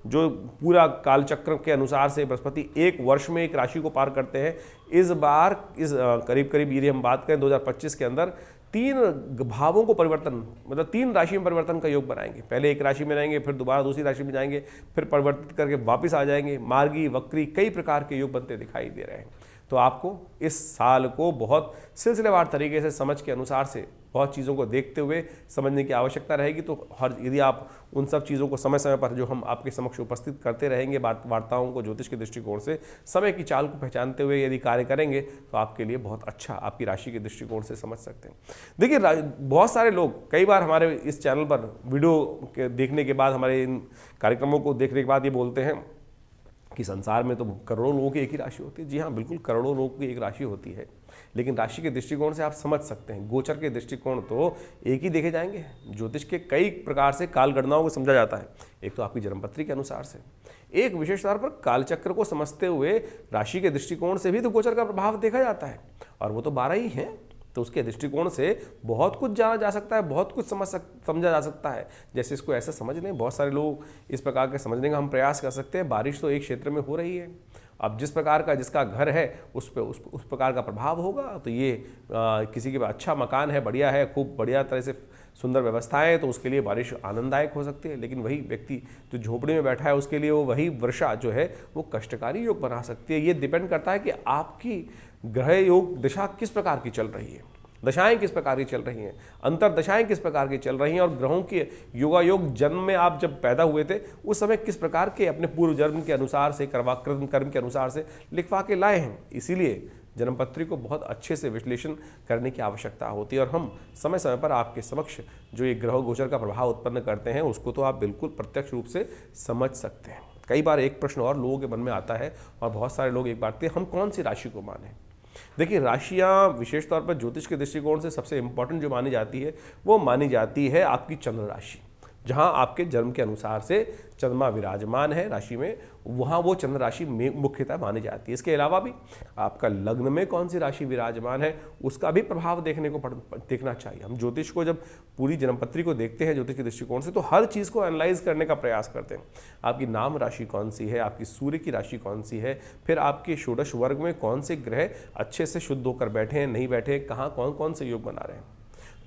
पूरा कालचक्र के अनुसार से बृहस्पति एक वर्ष में एक राशि को पार करते हैं। इस बार इस करीब करीब यदि हम बात करें 2025 के अंदर 3 भावों को परिवर्तन, मतलब 3 राशि में परिवर्तन का योग बनाएंगे। पहले एक राशि में रहेंगे, फिर दोबारा दूसरी राशि में जाएंगे, फिर परिवर्तित करके वापस आ जाएंगे। मार्गी, वक्री, कई प्रकार के योग बनते दिखाई दे रहे हैं। तो आपको इस साल को बहुत सिलसिलेवार तरीके से समझ के अनुसार से बहुत चीज़ों को देखते हुए समझने की आवश्यकता रहेगी। तो यदि आप उन सब चीज़ों को समय समय पर जो हम आपके समक्ष उपस्थित करते रहेंगे वार्ताओं को ज्योतिष के दृष्टिकोण से समय की चाल को पहचानते हुए यदि कार्य करेंगे तो आपके लिए बहुत अच्छा आपकी राशि के दृष्टिकोण से समझ सकते हैं। देखिए, बहुत सारे लोग कई बार हमारे इस चैनल पर वीडियो देखने के बाद, हमारे इन कार्यक्रमों को देखने के बाद ये बोलते हैं कि संसार में तो करोड़ों लोगों की एक ही राशि होती है। जी हाँ, बिल्कुल करोड़ों लोगों की एक राशि होती है, लेकिन राशि के दृष्टिकोण से आप समझ सकते हैं। गोचर के दृष्टिकोण तो एक ही देखे जाएंगे। ज्योतिष के कई प्रकार से काल गणनाओं को समझा जाता है। एक तो आपकी जन्मपत्री के अनुसार से, एक विशेष तौर पर कालचक्र को समझते हुए राशि के दृष्टिकोण से भी तो गोचर का प्रभाव देखा जाता है, और वो तो 12 ही है। तो उसके दृष्टिकोण से बहुत कुछ जाना जा सकता है, बहुत कुछ समझा जा सकता है। जैसे इसको ऐसा समझ लें, बहुत सारे लोग इस प्रकार के समझने का हम प्रयास कर सकते हैं। बारिश तो एक क्षेत्र में हो रही है, अब जिस प्रकार का जिसका घर है उस पर उस प्रकार का प्रभाव होगा। तो ये किसी के पास अच्छा मकान है, बढ़िया है, खूब बढ़िया तरह से सुंदर व्यवस्थाएं है, तो उसके लिए बारिश आनंददायक हो सकती है। लेकिन वही व्यक्ति जो झोपड़ी में बैठा है उसके लिए वही वर्षा जो है वो कष्टकारी योग बना सकती है। ये डिपेंड करता है कि आपकी ग्रह योग दिशा किस प्रकार की चल रही है, दशाएं किस प्रकार की चल रही हैं, अंतर दशाएं किस प्रकार की चल रही हैं, और ग्रहों के योगायोग जन्म में आप जब पैदा हुए थे उस समय किस प्रकार के अपने पूर्व जन्म के अनुसार से कर्म के अनुसार से लिखवा के लाए हैं। इसीलिए जन्मपत्री को बहुत अच्छे से विश्लेषण करने की आवश्यकता होती है, और हम समय समय पर आपके समक्ष जो ये ग्रह गोचर का प्रभाव उत्पन्न करते हैं उसको तो आप बिल्कुल प्रत्यक्ष रूप से समझ सकते हैं। कई बार एक प्रश्न और लोगों के मन में आता है, और बहुत सारे लोग एक बात, हम कौन सी राशि को माने। देखिए, राशियां विशेष तौर पर ज्योतिष के दृष्टिकोण से सबसे इंपॉर्टेंट जो मानी जाती है वो मानी जाती है आपकी चंद्र राशि। जहां आपके जन्म के अनुसार से चंद्रमा विराजमान है राशि में, वहां वो चंद्र राशि में मुख्यतः मानी जाती है। इसके अलावा भी आपका लग्न में कौन सी राशि विराजमान है उसका भी प्रभाव देखना चाहिए। हम ज्योतिष को जब पूरी जन्मपत्री को देखते हैं ज्योतिष के दृष्टिकोण से, तो हर चीज़ को एनालाइज करने का प्रयास करते हैं। आपकी नाम राशि कौन सी है, आपकी सूर्य की राशि कौन सी है, फिर आपके षोडश वर्ग में कौन से ग्रह अच्छे से शुद्ध होकर बैठे हैं, नहीं बैठे, कहाँ कौन कौन से योग बना रहे हैं।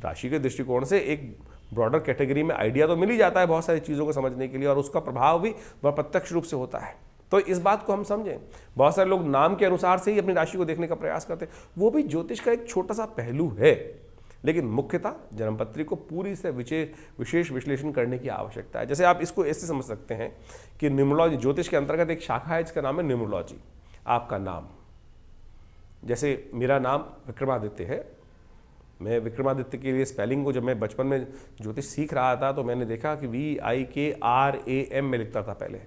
राशि के दृष्टिकोण से एक ब्रॉडर कैटेगरी में आइडिया तो मिल ही जाता है बहुत सारी चीज़ों को समझने के लिए, और उसका प्रभाव भी वह प्रत्यक्ष रूप से होता है। तो इस बात को हम समझें। बहुत सारे लोग नाम के अनुसार से ही अपनी राशि को देखने का प्रयास करते हैं, वो भी ज्योतिष का एक छोटा सा पहलू है, लेकिन मुख्यतः जन्मपत्री को पूरी से विशेष विश्लेषण करने की आवश्यकता है। जैसे आप इसको ऐसे समझ सकते हैं कि न्यूमरोलॉजी, ज्योतिष के अंतर्गत एक शाखा है जिसका नाम है न्यूमरोलॉजी। आपका नाम, जैसे मेरा नाम विक्रमादित्य है, मैं विक्रमादित्य के लिए स्पेलिंग को जब मैं बचपन में ज्योतिष सीख रहा था तो मैंने देखा कि VIKRAM में लिखता था पहले,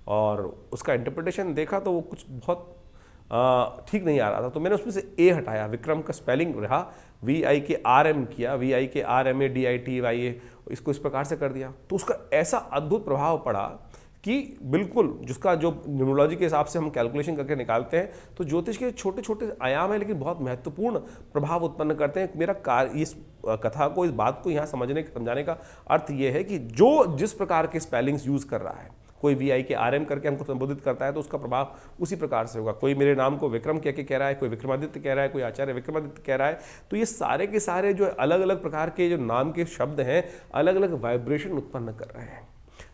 और उसका इंटरप्रिटेशन देखा तो वो कुछ बहुत ठीक नहीं आ रहा था। तो मैंने उसमें से A हटाया, विक्रम का स्पेलिंग रहा, VIKRM किया, VIKRMADITYA, इसको इस प्रकार से कर दिया। तो उसका ऐसा अद्भुत प्रभाव पड़ा कि बिल्कुल जिसका जो न्यूमरोलॉजी के हिसाब से हम कैलकुलेशन करके निकालते हैं, तो ज्योतिष के छोटे छोटे आयाम हैं लेकिन बहुत महत्वपूर्ण प्रभाव उत्पन्न करते हैं। मेरा कार्य इस कथा को, इस बात को यहाँ समझाने का अर्थ ये है कि जो जिस प्रकार के स्पेलिंग्स यूज़ कर रहा है, कोई VIKRM करके हमको संबोधित करता है तो उसका प्रभाव उसी प्रकार से होगा। कोई मेरे नाम को विक्रम कह के कह रहा है, कोई विक्रमादित्य कह रहा है, कोई आचार्य विक्रमादित्य कह रहा है, तो ये सारे के सारे जो अलग अलग प्रकार के जो नाम के शब्द हैं अलग अलग वाइब्रेशन उत्पन्न कर रहे हैं।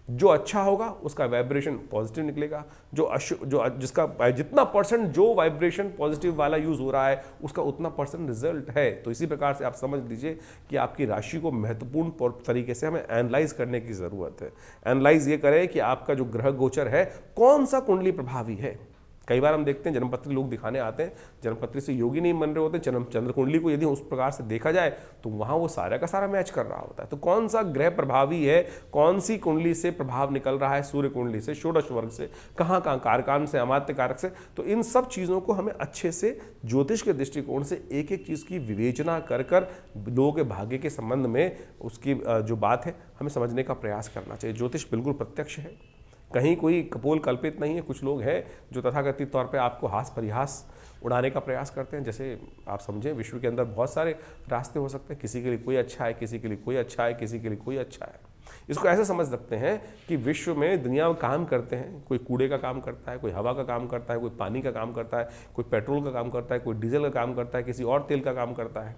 जो अच्छा होगा उसका वाइब्रेशन पॉजिटिव निकलेगा, जिसका जितना परसेंट जो वाइब्रेशन पॉजिटिव वाला यूज हो रहा है उसका उतना परसेंट रिजल्ट है। तो इसी प्रकार से आप समझ लीजिए कि आपकी राशि को महत्वपूर्ण तरीके से हमें एनालाइज करने की जरूरत है। एनालाइज ये करें कि आपका जो ग्रह गोचर है कौन सा कुंडली प्रभावी है। कई बार हम देखते हैं जन्मपत्री लोग दिखाने आते हैं, जन्मपत्री से योगी नहीं बन रहे होते, चंद्र कुंडली को यदि उस प्रकार से देखा जाए तो वहाँ वो सारा का सारा मैच कर रहा होता है। तो कौन सा ग्रह प्रभावी है, कौन सी कुंडली से प्रभाव निकल रहा है, सूर्य कुंडली से, षोडश वर्ग से, कहाँ कारकान से, अमात्य कारक से, तो इन सब चीज़ों को हमें अच्छे से ज्योतिष के दृष्टिकोण से एक एक चीज़ की विवेचना कर लोगों के भाग्य के संबंध में उसकी जो बात है हमें समझने का प्रयास करना चाहिए। ज्योतिष बिल्कुल प्रत्यक्ष है, कहीं कोई कपोल कल्पित नहीं है। कुछ लोग हैं जो तथाकथित तौर पे आपको हास परिहास उड़ाने का प्रयास करते हैं। जैसे आप समझें, विश्व के अंदर बहुत सारे रास्ते हो सकते हैं, किसी के लिए कोई अच्छा है, किसी के लिए कोई अच्छा है, किसी के लिए कोई अच्छा है। इसको ऐसे समझ सकते हैं कि विश्व में दुनिया में काम करते हैं, कोई कूड़े का काम करता है, कोई हवा का काम करता है, कोई पानी का काम करता है, कोई पेट्रोल का काम करता है, कोई डीजल का काम करता है, किसी और तेल का काम करता है।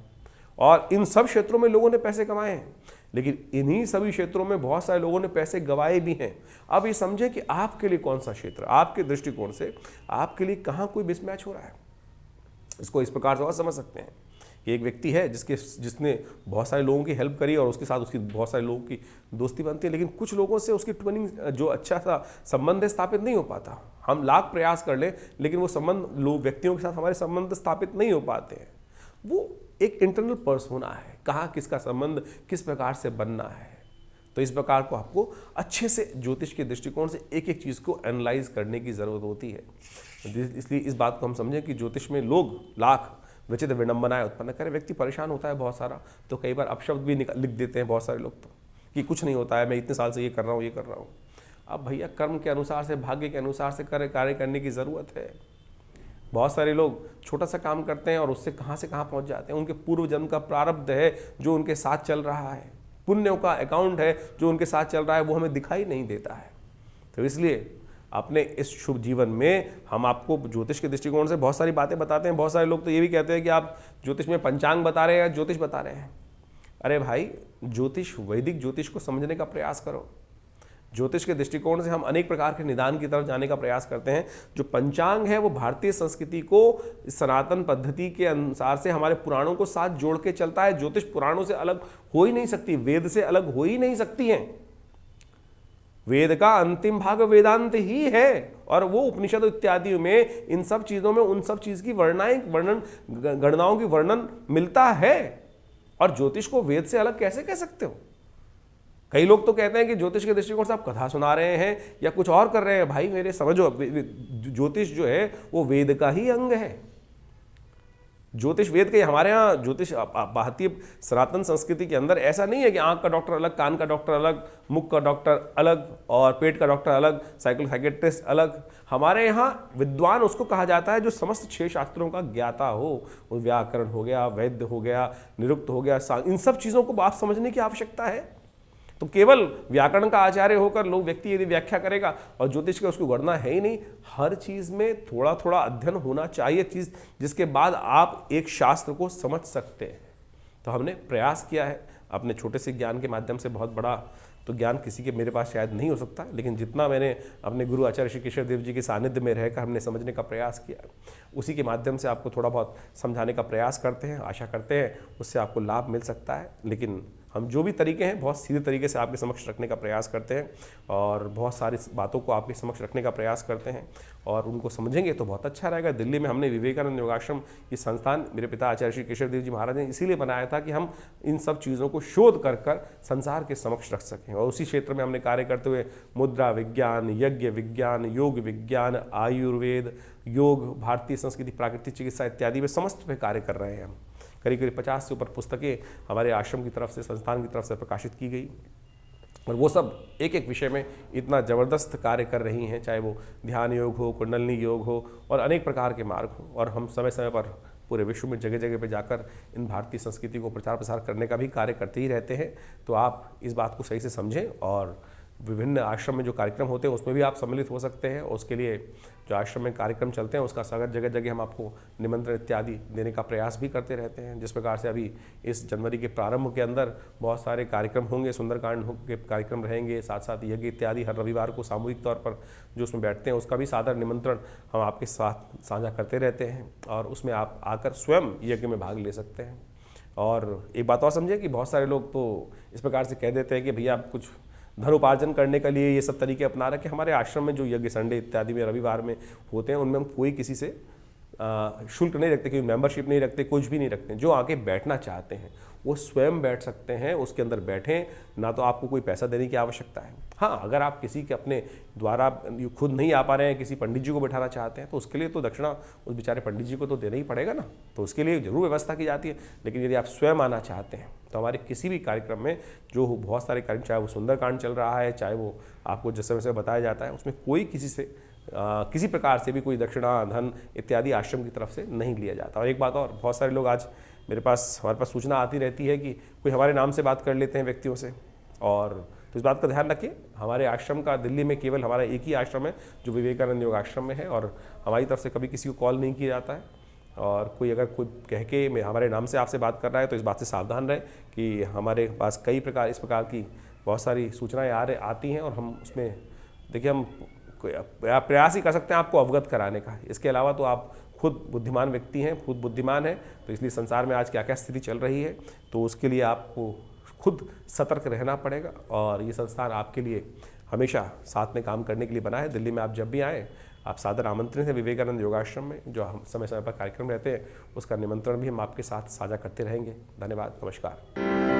और इन सब क्षेत्रों में लोगों ने पैसे कमाए हैं, लेकिन इन्हीं सभी क्षेत्रों में बहुत सारे लोगों ने पैसे गंवाए भी हैं। अब ये समझें कि आपके लिए कौन सा क्षेत्र, आपके दृष्टिकोण से आपके लिए कहाँ कोई मिसमैच हो रहा है। इसको इस प्रकार से और समझ सकते हैं कि एक व्यक्ति है जिसने बहुत सारे लोगों की हेल्प करी और उसके साथ उसकी बहुत सारे लोगों की दोस्ती बनती है, लेकिन कुछ लोगों से उसकी ट्विनिंग जो अच्छा सा संबंध है स्थापित नहीं हो पाता। हम लाख प्रयास कर लें, लेकिन वो संबंध लोग व्यक्तियों के साथ हमारे संबंध स्थापित नहीं हो पाते हैं। वो एक इंटरनल पर्सोना है, कहाँ किसका संबंध किस प्रकार से बनना है। तो इस प्रकार को आपको अच्छे से ज्योतिष के दृष्टिकोण से एक एक चीज़ को एनालाइज करने की ज़रूरत होती है। इसलिए इस बात को हम समझें कि ज्योतिष में लोग लाख विचित्र विडंबनाएं उत्पन्न करें, व्यक्ति परेशान होता है बहुत सारा, तो कई बार अपशब्द भी लिख देते हैं बहुत सारे लोग, तो कि कुछ नहीं होता है, मैं इतने साल से ये कर रहा हूँ, ये कर रहा हूँ। अब भैया कर्म के अनुसार से, भाग्य के अनुसार से कार्य करने की ज़रूरत है। बहुत सारे लोग छोटा सा काम करते हैं और उससे कहाँ से कहाँ पहुँच जाते हैं। उनके पूर्व जन्म का प्रारब्ध है जो उनके साथ चल रहा है, पुण्यों का अकाउंट है जो उनके साथ चल रहा है, वो हमें दिखाई नहीं देता है। तो इसलिए अपने इस शुभ जीवन में हम आपको ज्योतिष के दृष्टिकोण से बहुत सारी बातें बताते हैं। बहुत सारे लोग तो ये भी कहते हैं कि आप ज्योतिष में पंचांग बता रहे हैं या ज्योतिष बता रहे हैं। अरे भाई, ज्योतिष, वैदिक ज्योतिष को समझने का प्रयास करो। ज्योतिष के दृष्टिकोण से हम अनेक प्रकार के निदान की तरफ जाने का प्रयास करते हैं। जो पंचांग है वो भारतीय संस्कृति को सनातन पद्धति के अनुसार से हमारे पुराणों को साथ जोड़ के चलता है। ज्योतिष पुराणों से अलग हो ही नहीं सकती, वेद से अलग हो ही नहीं सकती है। वेद का अंतिम भाग वेदांत ही है, और वो उपनिषद इत्यादि में इन सब चीजों में उन सब चीज की गणनाओं की वर्णन मिलता है। और ज्योतिष को वेद से अलग कैसे कह सकते हो? कई लोग तो कहते हैं कि ज्योतिष के दृष्टिकोण से आप कथा सुना रहे हैं या कुछ और कर रहे हैं। भाई मेरे समझो, ज्योतिष जो है वो वेद का ही अंग है। ज्योतिष वेद के, हमारे यहाँ ज्योतिष भारतीय सनातन संस्कृति के अंदर ऐसा नहीं है कि आंख का डॉक्टर अलग, कान का डॉक्टर अलग, मुख का डॉक्टर अलग और पेट का डॉक्टर अलग, साइकोलॉजिस्ट अलग। हमारे यहाँ विद्वान उसको कहा जाता है जो समस्त 6 शास्त्रों का ज्ञाता हो। व्याकरण हो गया, वैद्य हो गया, निरुक्त हो गया, इन सब चीज़ों को आप समझने की आवश्यकता है। तो केवल व्याकरण का आचार्य होकर लोग व्यक्ति यदि व्याख्या करेगा और ज्योतिष का उसको गणना है ही नहीं। हर चीज़ में थोड़ा थोड़ा अध्ययन होना चाहिए, चीज़ जिसके बाद आप एक शास्त्र को समझ सकते हैं। तो हमने प्रयास किया है अपने छोटे से ज्ञान के माध्यम से। बहुत बड़ा तो ज्ञान किसी के मेरे पास शायद नहीं हो सकता, लेकिन जितना मैंने अपने गुरु आचार्य श्री केशव देव जी के सानिध्य में रहकर हमने समझने का प्रयास किया, उसी के माध्यम से आपको थोड़ा बहुत समझाने का प्रयास करते हैं। आशा करते हैं उससे आपको लाभ मिल सकता है। लेकिन हम जो भी तरीके हैं बहुत सीधे तरीके से आपके समक्ष रखने का प्रयास करते हैं और बहुत सारी बातों को आपके समक्ष रखने का प्रयास करते हैं, और उनको समझेंगे तो बहुत अच्छा रहेगा। दिल्ली में हमने विवेकानंद योगाश्रम ये संस्थान मेरे पिता आचार्य श्री केशव देव जी महाराज ने इसीलिए बनाया था कि हम इन सब चीज़ों को शोध कर संसार के समक्ष रख सकें। और उसी क्षेत्र में हमने कार्य करते हुए मुद्रा विज्ञान, यज्ञ विज्ञान, योग विज्ञान, आयुर्वेद, योग, भारतीय संस्कृति, प्राकृतिक चिकित्सा इत्यादि में समस्त पे कार्य कर रहे हैं। हम करीब 50 से ऊपर पुस्तकें हमारे आश्रम की तरफ से, संस्थान की तरफ से प्रकाशित की गई, और वो सब एक एक विषय में इतना ज़बरदस्त कार्य कर रही हैं, चाहे वो ध्यान योग हो, कुंडलनी योग हो और अनेक प्रकार के मार्ग हो। और हम समय समय पर पूरे विश्व में जगह जगह पे जाकर इन भारतीय संस्कृति को प्रचार प्रसार करने का भी कार्य करते ही रहते हैं। तो आप इस बात को सही से समझें, और विभिन्न आश्रम में जो कार्यक्रम होते हैं उसमें भी आप सम्मिलित हो सकते हैं। उसके लिए जो आश्रम में कार्यक्रम चलते हैं उसका सागर जगह जगह हम आपको निमंत्रण इत्यादि देने का प्रयास भी करते रहते हैं। जिस प्रकार से अभी इस जनवरी के प्रारंभ के अंदर बहुत सारे कार्यक्रम होंगे, सुंदरकांड के कार्यक्रम रहेंगे, साथ साथ यज्ञ इत्यादि हर रविवार को सामूहिक तौर पर जो उसमें बैठते हैं उसका भी सादर निमंत्रण हम आपके साथ साझा करते रहते हैं, और उसमें आप आकर स्वयं यज्ञ में भाग ले सकते हैं। और एक बात और समझे कि बहुत सारे लोग तो इस प्रकार से कह देते हैं कि भैया आप कुछ धन उपार्जन करने के लिए ये सब तरीके अपना रहे। कि हमारे आश्रम में जो यज्ञ संडे इत्यादि में रविवार में होते हैं उनमें हम कोई किसी से शुल्क नहीं रखते, कोई मेंबरशिप नहीं रखते, कुछ भी नहीं रखते। जो आके बैठना चाहते हैं वो स्वयं बैठ सकते हैं, उसके अंदर बैठें, ना तो आपको कोई पैसा देने की आवश्यकता है। हाँ, अगर आप किसी के अपने द्वारा खुद नहीं आ पा रहे हैं, किसी पंडित जी को बैठाना चाहते हैं, तो उसके लिए तो दक्षिणा उस बेचारे पंडित जी को तो देना ही पड़ेगा ना, तो उसके लिए जरूर व्यवस्था की जाती है। लेकिन यदि आप स्वयं आना चाहते हैं तो हमारे किसी भी कार्यक्रम में, जो बहुत सारे कार्यक्रम, चाहे वो सुंदरकांड चल रहा है, चाहे वो आपको जिस समय से बताया जाता है, उसमें कोई किसी से किसी प्रकार से भी कोई दक्षिणा, धन इत्यादि आश्रम की तरफ से नहीं लिया जाता। और एक बात और, बहुत सारे लोग आज हमारे पास सूचना आती रहती है कि कोई हमारे नाम से बात कर लेते हैं व्यक्तियों से, और तो इस बात का ध्यान रखिए, हमारे आश्रम का दिल्ली में केवल हमारा एक ही आश्रम है जो विवेकानंद योग आश्रम में है, और हमारी तरफ से कभी किसी को कॉल नहीं किया जाता है। और कोई अगर कोई कह के हमारे नाम से आपसे बात कर रहा है तो इस बात से सावधान रहे कि हमारे पास कई प्रकार इस प्रकार की बहुत सारी सूचनाएं आती हैं, और हम उसमें देखिए हम प्रयास ही कर सकते हैं आपको अवगत कराने का। इसके अलावा तो आप खुद बुद्धिमान व्यक्ति हैं, खुद बुद्धिमान हैं, तो इसलिए संसार में आज क्या क्या स्थिति चल रही है तो उसके लिए आपको खुद सतर्क रहना पड़ेगा। और ये संस्थान आपके लिए हमेशा साथ में काम करने के लिए बना है। दिल्ली में आप जब भी आएँ, आप सादर आमंत्रित हैं विवेकानंद योगाश्रम में, जो हम समय समय पर कार्यक्रम रहते हैं उसका निमंत्रण भी हम आपके साथ साझा करते रहेंगे। धन्यवाद, नमस्कार।